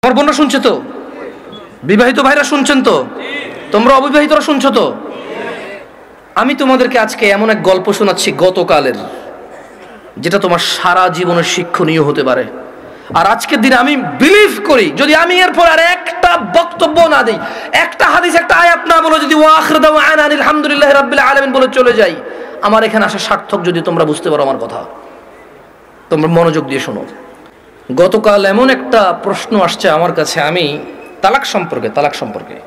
আমার বোনরা শুনছে তো? বিবাহিত ভাইরা শুনছেন তো? তোমরা অবিবাহিতরা শুনছো তো? আমি তোমাদেরকে আজকে এমন এক গল্প শোনাচ্ছি গতকালের, যেটা তোমার সারা জীবনের শিক্ষণীয় হতে পারে। আর আজকের দিনে আমি বিলিভ করি, যদি আমি এরপর আর একটা বক্তব্য না দিই, একটা হাদিস, একটা আয়াত না বলে যদি ওয়া আখিরু দাওয়ানা আলহামদুলিল্লাহি রাব্বিল আলামিন বলে চলে যাই, আমার এখানে আসা সার্থক। যদি তোমরা বুঝতে পারো আমার কথা, তোমরা মনোযোগ দিয়ে শোনো। গতকাল এমন একটা প্রশ্ন আসছে আমার কাছে, আমি তালাক সম্পর্কে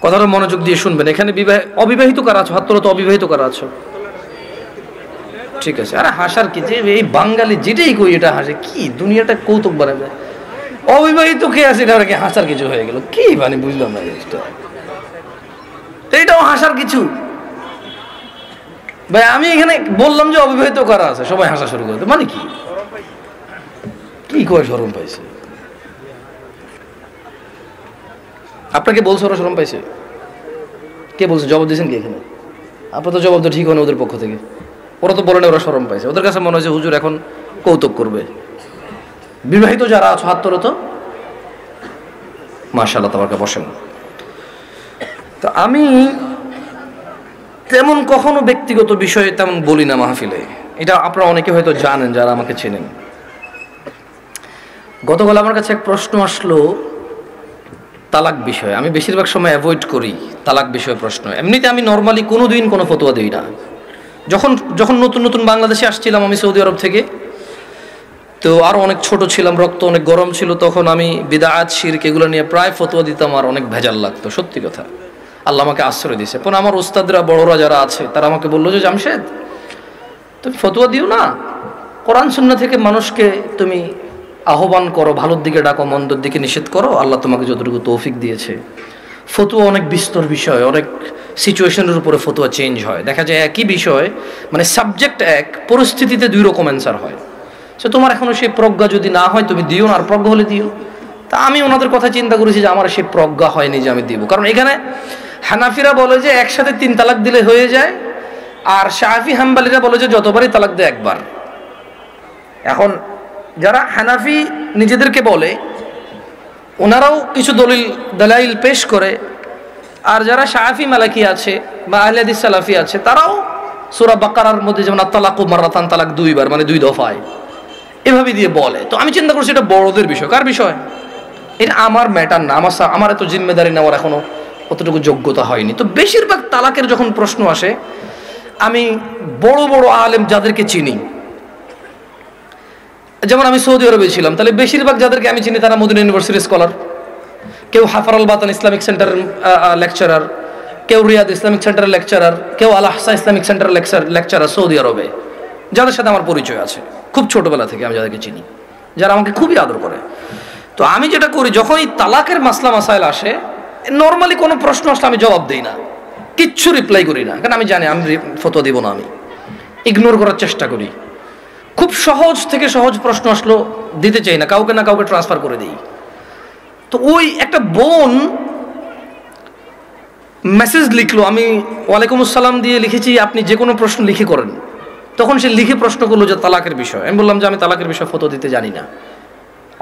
কথাটা মনোযোগ দিয়ে শুনবেন। এখানে অবিবাহিত কারা আছো? হাত তোলো তো। অবিবাহিত কারা আছো? ঠিক আছে। আরে হাসার কি, যে এই বাঙালি যেটাই কই এটা হাসে, কি দুনিয়াটা কৌতুক বানাবে। অবিবাহিত কে আছে এটা কি হাসার কিছু হয়ে গেল? কি মানে বুঝলাম না জিনিসটা, এইটাও হাসার কিছু? ভাই আমি এখানে বললাম যে অবিবাহিত কারা আছে, সবাই হাসা শুরু করতে, মানে কি কি কয় শরম পাইছে? আপনাকে বলছে ওরা শরম পাইছে? কে বলছে? জবাব দিয়েছেন কি এখানে? আপনার তো জবাব তো ঠিক হয় না ওদের পক্ষ থেকে। ওরা তো বলে না ওরা শরম পাইছে, ওদের কাছে মনে হয়েছে হুজুর এখন কৌতুক করবে। বিবাহিত যারা আছো হাত তোলো তো। মাশাআল্লাহ, তাবারকা, বসেন। তো আমি তেমন কখনো ব্যক্তিগত বিষয়ে তেমন বলি না মাহফিলে, এটা আপনারা অনেকে হয়তো জানেন যারা আমাকে চেনেন। গতকাল আমার কাছে এক প্রশ্ন আসলো তালাক বিষয়ে। আমি বেশিরভাগ সময় অ্যাভয়েড করি তালাক বিষয়ে প্রশ্ন। এমনিতে আমি নর্মালি কোনো দিন কোনো ফতোয়া দিই না। যখন নতুন বাংলাদেশে আসছিলাম আমি সৌদি আরব থেকে, তো আরও অনেক ছোট ছিলাম, রক্ত অনেক গরম ছিল, তখন আমি বিদআত শিরক এগুলো নিয়ে প্রায় ফতোয়া দিতাম, আর অনেক ভেজাল লাগতো, সত্যি কথা। আল্লাহ আমাকে আশ্রয় দিয়েছে। পরে আমার উস্তাদরা, বড়রা যারা আছে, তারা আমাকে বললো যে জামশেদ তুমি ফতোয়া দিও না, কোরআন সুন্নাহ থেকে মানুষকে তুমি আহ্বান করো, ভালোর দিকে ডাকো, মন্দর দিকে নিষেধ করো, আল্লাহ তোমাকে যতটুকু তৌফিক দিয়েছে। ফতোয়া অনেক বিস্তর বিষয়, অনেক সিচুয়েশনের উপরে ফতোয়া চেঞ্জ হয়। দেখা যায় একই বিষয়, মানে সাবজেক্ট এক, পরিস্থিতিতে দুই রকম অ্যান্সার হয়। সে তোমার এখনো সেই প্রজ্ঞা যদি না হয় তুমি দিও না, আর প্রজ্ঞা হলে দিও। তা আমি ওনাদের কথা চিন্তা করেছি যে আমার সেই প্রজ্ঞা হয়নি যে আমি দিব। কারণ এখানে হানাফিরা বলে যে একসাথে 3 তালাক দিলে হয়ে যায়, আর শাফি হাম্বালিরা বলে যে যতবারই তালাক দেয় একবার। এখন যারা হানাফি নিজেদেরকে বলে, ওনারাও কিছু দলাইল পেশ করে, আর যারা শাফি মালাকি আছে বা আহলে হাদিস সালাফি আছে, তারাও সূরা বাকারার মধ্যে যেমন তালাকু মাররাতান, তালাক 2 বার, মানে 2 দফায়, এভাবে দিয়ে বলে। তো আমি চিন্তা করছি এটা বড়দের বিষয়। কার বিষয়? এটা আমার ম্যাটার না, আমার এত জিম্মেদারি নেওয়ার এখনো অতটুকু যোগ্যতা হয়নি। তো বেশিরভাগ তালাকের যখন প্রশ্ন আসে, আমি বড় বড় আলেম যাদেরকে চিনি, যেমন আমি সৌদি আরবে ছিলাম, তাহলে বেশিরভাগ যাদেরকে আমি চিনি তারা মদিনা ইউনিভার্সিটির স্কলার, কেউ হাফারাল বাতান ইসলামিক সেন্টারের লেকচারার, কেউ রিয়াদ ইসলামিক সেন্টারের লেকচারার, কেউ আল আহসা ইসলামিক সেন্টারের লেকচারার সৌদি আরবে, যাদের সাথে আমার পরিচয় আছে খুব ছোটবেলা থেকে, আমি যাদেরকে চিনি, যারা আমাকে খুবই আদর করে। তো আমি যেটা করি, যখন এই তালাকের মাসলা মাসাইল আসে, নর্মালি কোনো প্রশ্ন আসলে আমি জবাব দিই না, কিচ্ছু রিপ্লাই করি না, কারণ আমি জানি আমি ফতোয়া দিব না, আমি ইগনোর করার চেষ্টা করি। খুব সহজ থেকে সহজ প্রশ্ন আসলো দিতে চাই না, কাউকে না কাউকে ট্রান্সফার করে দিই। তো ওই একটা বোন মেসেজ লিখলো, আমি ওয়ালাইকুম আসসালাম দিয়ে লিখেছি আপনি যে কোনো প্রশ্ন লিখে করেন। তখন সে লিখে প্রশ্ন করলো যে তালাকের বিষয়। আমি বললাম যে আমি তালাকের বিষয়ে ফতোয়া দিতে জানি না,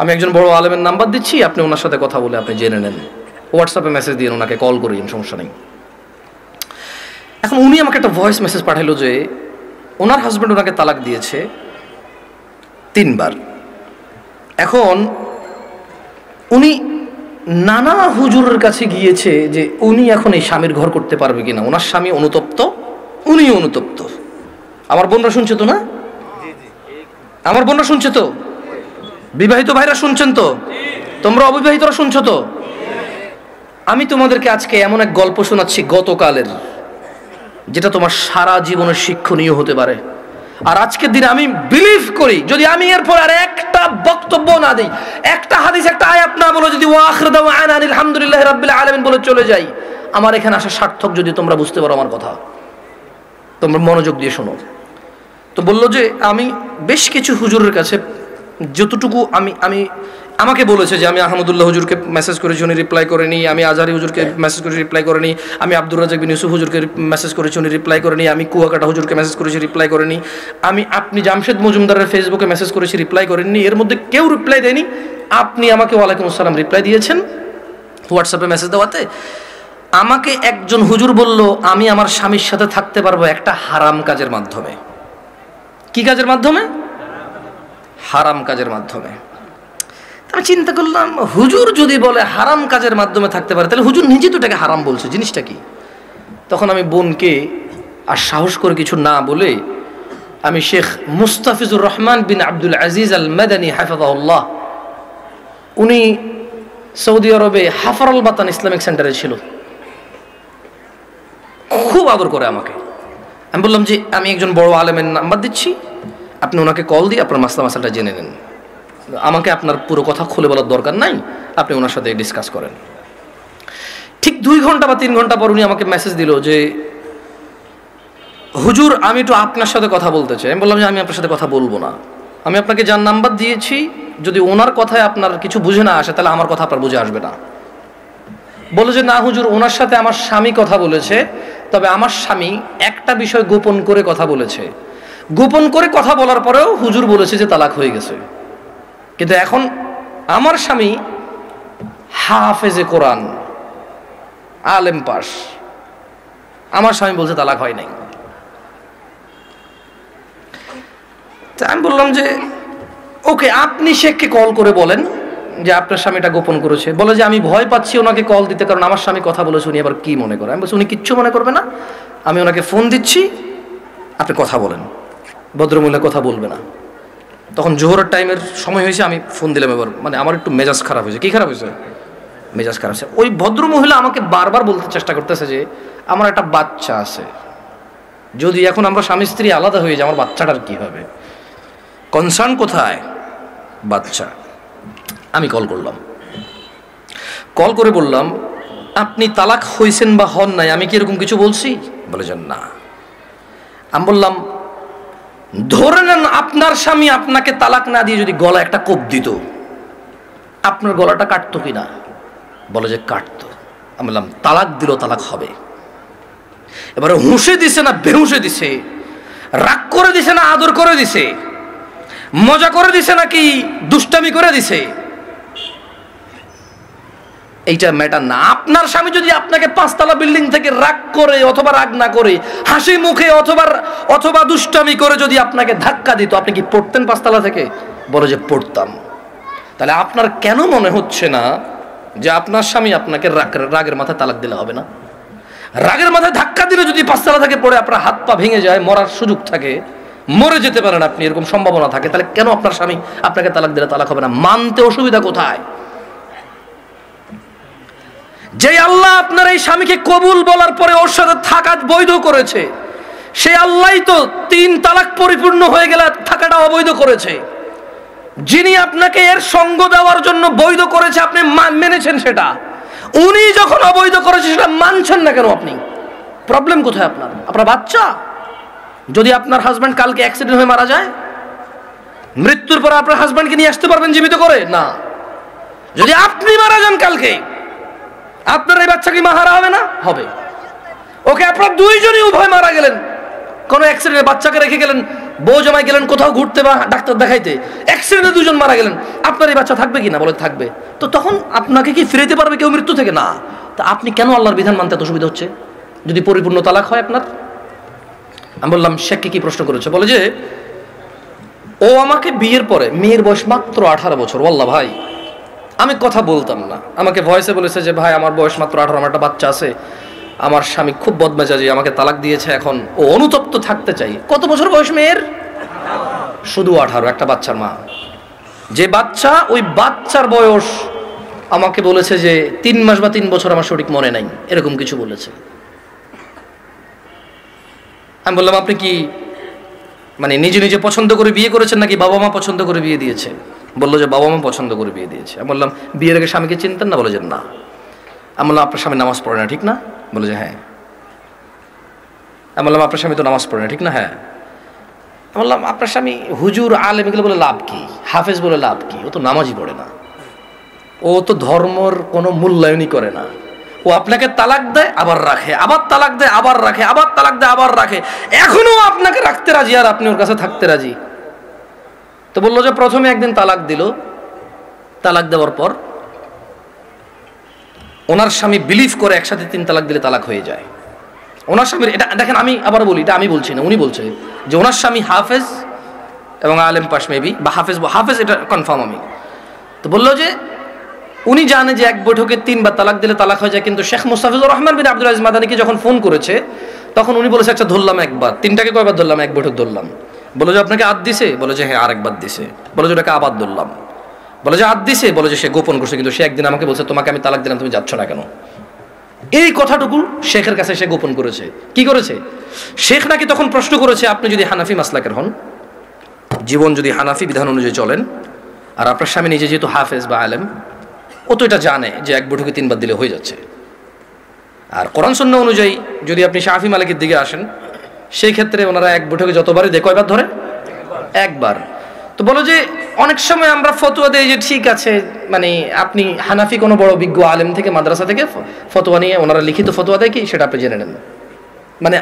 আমি একজন বড় আলেমের নাম্বার দিচ্ছি, আপনি ওনার সাথে কথা বলে আপনি জেনে নেন, হোয়াটসঅ্যাপে মেসেজ দিয়ে ওনাকে কল করিন, সমস্যা নেই। এখন উনি আমাকে একটা ভয়েস মেসেজ পাঠালো যে ওনার হাজব্যান্ড ওনাকে তালাক দিয়েছে 3 বার। এখন উনি নানা হুজুরের কাছে গিয়েছে যে উনি এখন এই স্বামীর ঘর করতে পারবে কিনা, ওনার স্বামী অনুতপ্ত, উনি অনুতপ্ত। আমার বোনরা শুনছে তো? না, আমার বোনরা শুনছে তো? বিবাহিত ভাইরা শুনছেন তো? তোমরা অবিবাহিতরা শুনছো তো? আমি তোমাদেরকে আজকে এমন এক গল্প শোনাচ্ছি গতকালের, যেটা তোমার সারা জীবনের শিক্ষণীয় হতে পারে। আর আজকের দিনে আমি বিলিভ করি, যদি আমি এরপর আর একটা বক্তব্য না দিই, একটা হাদিস, একটা আয়াত না বলে যদি ওয়া আখিরু দাওয়ানা আলহামদুলিল্লাহি রাব্বিল আলামিন বলে চলে যাই, আমার এখানে আসা সার্থক। যদি তোমরা বুঝতে পারো আমার কথা, তোমরা মনোযোগ দিয়ে শোনো। তো বললো যে আমি বেশ কিছু হুজুরের কাছে যতটুকু আমি আমাকে বলেছে যে আমি আহমদুল্লাহ হুজুরকে মেসেজ করেছি, উনি রিপ্লাই করেনি। আমি আজহারি হুজুরকে মেসেজ করেছি, রিপ্লাই করেনি। আমি আব্দুর রাজাক বিন ইউসুফ হুজুরকে মেসেজ করেছি, উনি রিপ্লাই করেনি। আমি কুয়াকাটা হুজুরকে মেসেজ করেছি, রিপ্লাই করেনি। আপনি জামশেদ মজুমদারের ফেসবুকে মেসেজ করেছি, রিপ্লাই করেননি। এর মধ্যে কেউ রিপ্লাই দেয়নি। আপনি আমাকে ওয়ালাইকুম আসসালাম রিপ্লাই দিয়েছেন হোয়াটসঅ্যাপে মেসেজ দেওয়াতে। আমাকে একজন হুজুর বলল আমি আমার স্বামীর সাথে থাকতে পারবো একটা হারাম কাজের মাধ্যমে। কি কাজের মাধ্যমে? হারাম কাজের মাধ্যমে। আমি চিন্তা করলাম, হুজুর যদি বলে হারাম কাজের মাধ্যমে থাকতে পারে, তাহলে হুজুর নিজে তো এটাকে হারাম বলছে, জিনিসটা কি? তখন আমি বোনকে আর সাহস করে কিছু না বলে আমি শেখ মুস্তাফিজুর রহমান বিন আব্দুল আজিজ আল মাদানী হাফিজাহুল্লাহ, উনি সৌদি আরবে হাফারুল বাতান ইসলামিক সেন্টারে ছিল, খুব আদর করে আমাকে। আমি বললাম যে আমি একজন বড় আলেমের নাম্বার দিচ্ছি, আপনি ওনাকে কল দিয়ে আপনার মাসালাটা জেনে নেন, আমাকে আপনার পুরো কথা খুলে বলার দরকার নাই, আপনি ওনার সাথে ডিসকাস করেন। ঠিক 2 ঘন্টা বা 3 ঘন্টা পর উনি আমাকে মেসেজ দিল যে হুজুর আমি একটু আপনার সাথে কথা বলতে চাই। আমি বললাম যে আমি আপনার সাথে কথা বলবো না, আমি আপনাকে যার নাম্বার দিয়েছি যদি ওনার কথায় আপনার কিছু বুঝে না আসে তাহলে আমার কথা আপনার বুঝে আসবে না। বলে যে না হুজুর, ওনার সাথে আমার স্বামী কথা বলেছে, তবে আমার স্বামী একটা বিষয় গোপন করে কথা বলেছে, গোপন করে কথা বলার পরেও হুজুর বলেছে যে তালাক হয়ে গেছে। কিন্তু এখন আমার স্বামী হাফেজে কোরআন, আলেম পাস, আমার স্বামী বলছে তালাক হয় নাই। আমি বললাম যে ওকে, আপনি শেখকে কল করে বলেন যে আপনার স্বামীটা গোপন করেছে। বলে যে আমি ভয় পাচ্ছি ওনাকে কল দিতে, কারণ আমার স্বামী কথা বলেছে, উনি আবার কি মনে করে। আমি বলছি উনি কিচ্ছু মনে করবে না, আমি ওনাকে ফোন দিচ্ছি, আপনি কথা বলেন। ভদ্রমহিলা কথা বলবে না। তখন জোহরের টাইমের সময় হয়েছে, আমি ফোন দিলাম। এবার মানে আমার একটু মেজাজ খারাপ হয়েছে। কি খারাপ হয়েছে? মেজাজ খারাপ হয়েছে। ওই ভদ্রমহিলা আমাকে বারবার বলতে চেষ্টা করতেছে যে আমার একটা বাচ্চা আছে, যদি এখন আমরা স্বামী স্ত্রী আলাদা হয়ে যাই আমার বাচ্চাটার কি হবে? কনসার্ন কোথায়? বাচ্চা। আমি কল করলাম, কল করে বললাম আপনি তালাক হয়েছেন বা হন নাই, আমি কি এরকম কিছু বলছি? বলে যে না। আমি বললাম ধরে নেন আপনার স্বামী আপনাকে তালাক না দিয়ে যদি গলা একটা কোপ দিত, আপনার গলাটা কাটতো কিনা? বলে যে কাটতো। আমি বললাম তালাক দিল, তালাক হবে। এবারে হুঁশে দিছে না বেহুঁশে দিছে, রাগ করে দিছে না আদর করে দিছে, মজা করে দিছে নাকি দুষ্টামি করে দিছে, এইটা ম্যাটার না। আপনার স্বামী যদি আপনাকে 5 তলা বিল্ডিং থেকে রাগ করে অথবা রাগ না করে হাসি মুখে অথবা দুষ্টামি করে যদি আপনাকে ধাক্কা দিত, আপনি কি পড়তেন 5 তলা থেকে? বলে যে পড়তাম। তাহলে আপনার কেন মনে হচ্ছে না যে আপনার স্বামী আপনাকে রাগের মাথায় তালাক দিলে হবে না? রাগের মাথায় ধাক্কা দিলে যদি 5 তলা থেকে পড়ে আপনার হাত পা ভেঙে যায়, মরার সুযোগ থাকে, মরে যেতে পারেন আপনি, এরকম সম্ভাবনা থাকে, তাহলে কেন আপনার স্বামী আপনাকে তালাক দিলে তালাক হবে না? মানতে অসুবিধা কোথায়? যে আল্লাহ আপনার এই স্বামীকে কবুল বলার পরে ওর সাথে থাকা বৈধ করেছে, সে আল্লাহই তো 3 তালাক পরিপূর্ণ হয়ে গেলে থাকাটা অবৈধ করেছে। যিনি আপনাকে এর সঙ্গ দেওয়ার জন্য বৈধ করেছে আপনি মেনেছেন সেটা, উনি যখন অবৈধ করেছে সেটা মানছেন না কেন আপনি? প্রবলেম কোথায় আপনার? আপনার বাচ্চা, যদি আপনার হাজব্যান্ড কালকে অ্যাক্সিডেন্ট হয়ে মারা যায়, মৃত্যুর পর আপনার হাজব্যান্ডকে নিয়ে আসতে পারবেন জীবিত করে? না। যদি আপনি মারা যান কালকে, আপনার এই বাচ্চা কি মাহারা হবে না? হবে। ওকে, আপনার 2 জনই উভয় মারা গেলেন, কোনো অ্যাক্সিডেন্টে বাচ্চাকে রেখে গেলেন, বউ জামাই গেলেন কোথাও ঘুরতে বা ডাক্তার দেখাইতে, অ্যাক্সিডেন্টে 2 জন মারা গেলেন, আপনার এই বাচ্চা থাকবে কি না? বলে থাকবে। তো তখন আপনাকে কি ফিরাইতে পারবে কেউ মৃত্যু থেকে? না। তা আপনি কেন আল্লাহর বিধান মানতে এত অসুবিধা হচ্ছে যদি পরিপূর্ণ তালাক হয় আপনার? আমি বললাম শেখকে কি প্রশ্ন করেছে? বলে যে ও আমাকে বিয়ের পরে, মেয়ের বয়স মাত্র 18 বছর, ওয়াল্লাহ ভাই আমি কথা বলতাম না, আমাকে ভয়েসে বলেছে যে ভাই আমার বয়স মাত্র 18, আমার একটা বাচ্চা আছে, আমার স্বামী খুব বদমেজাজি, আমাকে তালাক দিয়েছে, এখন ও অনুতপ্ত থাকতে চাই। কত বছর বয়স মেয়ের? শুধু 18, একটা বাচ্চার মা। যে বাচ্চা, ওই বাচ্চার বয়স আমাকে বলেছে যে 3 মাস বা 3 বছর, আমার সঠিক মনে নাই, এরকম কিছু বলেছে। আমি বললাম আপনি কি মানে নিজে নিজে পছন্দ করে বিয়ে করেছেন নাকি বাবা মা পছন্দ করে বিয়ে দিয়েছে? বললো যে বাবা মা পছন্দ করে বিয়ে দিয়েছে। আমি বললাম বিয়ের আগে স্বামীকে চিনতেন না? বলে যে না। আমি বললাম আপনার স্বামী নামাজ পড়ে না ঠিক না? বলে যে হ্যাঁ। আমি বললাম আপনার স্বামী তো নামাজ পড়ে না ঠিক না? হ্যাঁ। আমি বললাম আপনার স্বামী হুজুর আলেম এগুলো বলে লাভ কি? হাফেজ বলে লাভ কি? ও তো নামাজই পড়ে না। ও তো ধর্মর কোনো মূল্যায়নই করে না। ও আপনাকে তালাক দেয় আবার রাখে, আবার তালাক দেয় আবার রাখে, আবার তালাক দেয় আবার রাখে, এখনো আপনাকে রাখতে রাজি আর আপনি ওর কাছে থাকতে রাজি। তো বললো যে প্রথমে একদিন তালাক দিল, তালাক দেওয়ার পর ওনার স্বামী বিলিভ করে একসাথে 3 তালাক দিলে তালাক হয়ে যায়। ওনার স্বামীর এটা দেখেন, আমি আবার বলি, এটা আমি বলছি না, উনি বলছে যে ওনার স্বামী হাফেজ এবং আলেম পাশ মেবি, বা হাফেজ এটা কনফার্ম আমি। তো বললো যে উনি জানে যে এক বৈঠকে 3 বার তালাক দিলে তালাক হয়ে যায়, কিন্তু শেখ মুস্তাফিজুর রহমান বিন আব্দুল আজিজ মাদানিকে যখন ফোন করেছে তখন উনি বলেছে আচ্ছা ধরলাম একবার, 3টাকে কয়বার ধরলাম? এক বৈঠক ধরলাম। বলে যে আপনাকে আদ দিছে? বলে যে হ্যাঁ আরেকবার দিছে। বলে যে ওটাকে আবার ধরলাম। বলে যে আদ দিছে? বলে যে সে গোপন করছে, কিন্তু সে একদিন আমাকে বলছে তোমাকে আমি তালাক দিলাম, তুমি যাচ্ছ না কেন? এই কথাটুকু শেখের কাছে সে গোপন করেছে। কি করেছে? শেখ নাকি তখন প্রশ্ন করেছে আপনি যদি হানাফি মাসলাকের হন, জীবন যদি হানাফি বিধান অনুযায়ী চলেন, আর আপনার স্বামী নিজে যেহেতু হাফেজ বা আলেম, ও তো এটা জানে যে এক বৈঠকে 3 বার দিলে হয়ে যাচ্ছে। আর কোরআন সুন্নাহ অনুযায়ী যদি আপনি শাফি মালিকের দিকে আসেন, সেই ক্ষেত্রে ওনারা এক বৈঠকে যতবারই দেয় কয়বার ধরে? একবার। তো বলো যে অনেক সময় আমরা ফতোয়া দেই যে ঠিক আছে, মানে আপনি হানাফি কোনো বড় বিজ্ঞ আলেম থেকে মাদ্রাসা থেকে ফতোয়া নিয়ে ওনারা লিখিত ফতোয়া দেয় কি সেটা আপনি জেনে নেন। মানে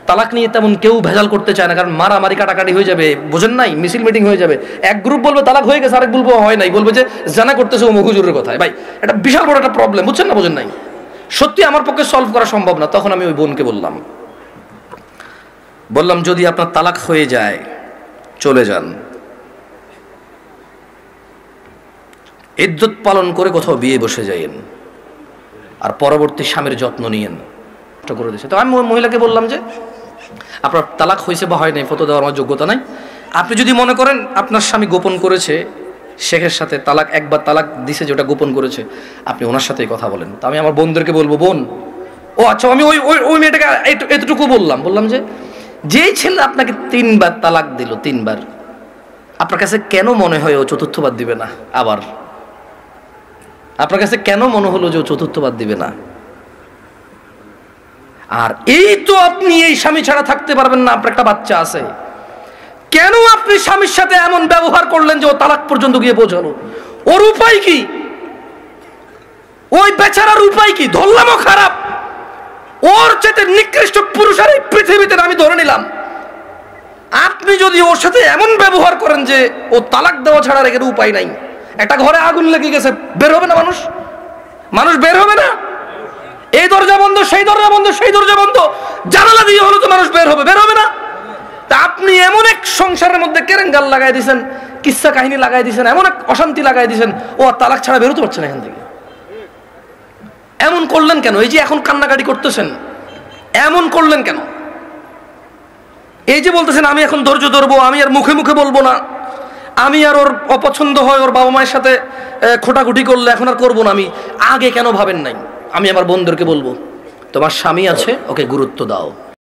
তালাক নিয়ে তেমন কেউ ভেজাল করতে চায় না, কারণ মারামারি কাটাকাটি হয়ে যাবে, বোঝেন নাই, মিছিল মিটিং হয়ে যাবে। এক গ্রুপ বলবে তালাক হয়ে গেছে, আরেক বলবো হয় নাই, বলবে যে জানা করতেছে ও হুজুরের কথায়। ভাই এটা বিশাল বড় একটা প্রবলেম, বুঝছেন না? বোঝেন নাই, সত্যি আমার পক্ষে সলভ করা সম্ভব না। তখন আমি ওই বোনকে বললাম যদি আপনার তালাক হয়ে যায় চলে যান, ইদ্যত পালন করে কোথাও বিয়ে বসে যাইয়েন, আর পরবর্তী স্বামীর যত্ন নিয়েন। করে দিয়েছে। তো আমি মহিলাকে বললাম যে আপনার তালাক হয়েছে বা হয় নাই ফটো দেওয়ার আমার যোগ্যতা নাই, আপনি যদি মনে করেন আপনার স্বামী গোপন করেছে শেখের সাথে, তালাক একবার তালাক দিছে যেটা গোপন করেছে, আপনি ওনার সাথেই কথা বলেন। তো আমি আমার বোনদেরকে বলবো, বোন ও আচ্ছা, আমি ওই মেয়েটাকে এতটুকু বললাম যে যেই ছেলে আপনাকে 3 বার তালাক দিল, 3 বার, আপনার কাছে কেন মনে হয় ও 4র্থবার দিবে না? আবার আপনার কাছে কেন মনে হলো যে ও 4র্থবার দিবে না? আর এই তো আপনি এই স্বামী ছাড়া থাকতে পারবেন না, আপনার একটা বাচ্চা আছে, কেন আপনি স্বামীর সাথে এমন ব্যবহার করলেন যে ও তালাক পর্যন্ত গিয়ে পৌঁছালো? ওর উপায় কি? ওই বেচারার উপায় কি? ধরলামও খারাপ, ওর চেয়ে নিকৃষ্ট পুরুষ আর এই পৃথিবীতে আমি ধরে নিলাম। আপনি যদি ওর সাথে এমন ব্যবহার করেন যে ও তালাক দেওয়া ছাড়া রেখে উপায় নাই, একটা ঘরে আগুন লেগে গেছে, বের হবে না মানুষ বের হবে না? এই দরজা বন্ধ, সেই দরজা বন্ধ, সেই দরজা বন্ধ, জানালা দিয়ে হলো তো মানুষ বের হবে না? তা আপনি এমন এক সংসারের মধ্যে কেরেঙ্গাল লাগাই দিয়েছেন, কিচ্ছা কাহিনী লাগাই দিয়েছেন, এমন এক অশান্তি লাগাই দিয়েছেন, ও আর তালাক ছাড়া বেরোতে পারছে না এখান থেকে। এমন করলেন কেন? এই যে এখন কান্নাকাটি করতেছেন, এমন করলেন কেন? এই যে বলতেছেন আমি এখন ধৈর্য ধরবো, আমি আর মুখে মুখে বলবো না, আমি আর ওর অপছন্দ হয় ওর বাবা মায়ের সাথে খোটাখুটি করলে এখন আর করবো না, আমি আগে কেন ভাবেন নাই? আমি আমার বোনদেরকে বলবো তোমার স্বামী আছে, ওকে গুরুত্ব দাও।